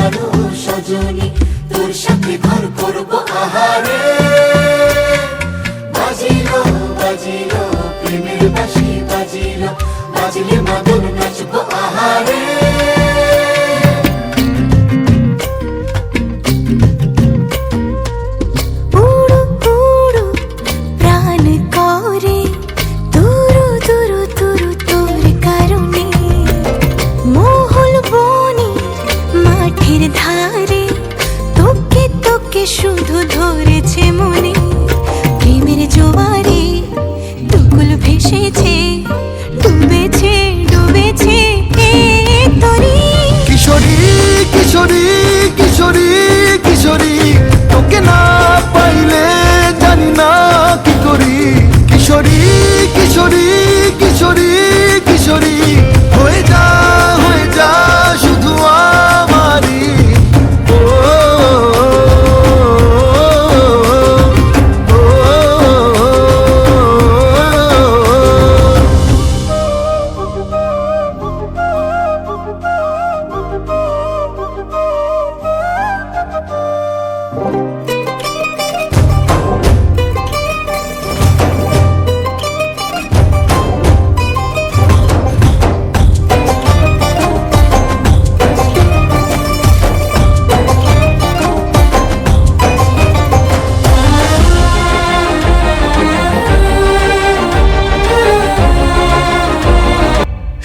আমারও সজনী, তোর সাথে ঘর করবো আহারে। বাজিলো বাজিলো প্রেমের বাঁশি বাজিলো, বাজলে মদন নাচবো আহারে। ধারে তোকে তোকে শুধু ধরেছে মনে, প্রেমের জোয়ারে দুকুল ভেসেছে, ডুবেছে ডুবেছে তরি। কিশোরী কিশোরী কিশোরী কিশোরী, তোকে না পাইলে জানি না কি করি। কিশোরী কিশোরী কিশোরী কিশোরী, হয়ে যা শুধু আমারি।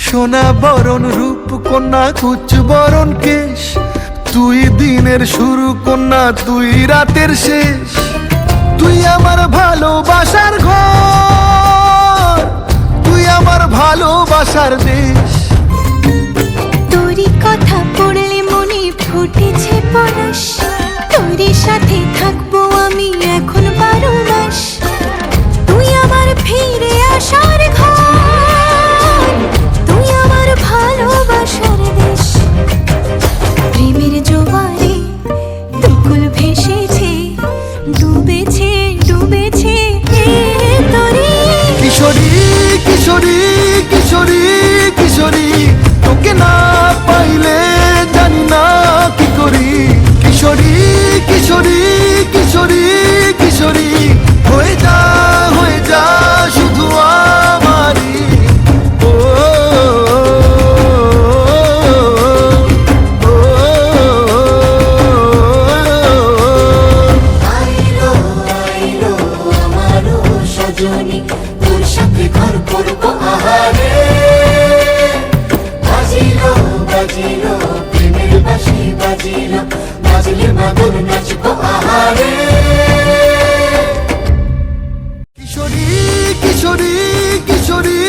সোনা বরণ রূপ কন্যা কুচ বরণ কেশ, তুই দিনের শুরু কন্যা তুই রাতের শেষ। তুই আমার ভালোবাসার ঘর, তুই আমার ভালোবাসার দেশ। তোরই কথা পড়লে মনে ফুটেছে পরশ, তোরই সাথে থাকবো আমি এখন 12 মাস। তুই আমার ফিরে আসার ঘর, তুই আমার ভালোবাসার দেশ। প্রেমের জোয়ারে দুকুল ভেসেছে, ডুবেছে ডুবেছে তরি। কিশোরী কিশোরী কিশোরী কিশোরী, তোকে না পাইলে জানি না কি করি। কিশোরী কিশোরী কিশোরী কিশোরী, হয়ে যা শুধু আমারি। আইলো আইলো আমারও সজনী, তোর সাথে ঘর করবো আহারে। বাজিলো বাজিলো প্রেমের বাঁশি বাজিলো, বাজলে মদন নাচবো আহারে। কিশোরী কিশোরী কিশোরী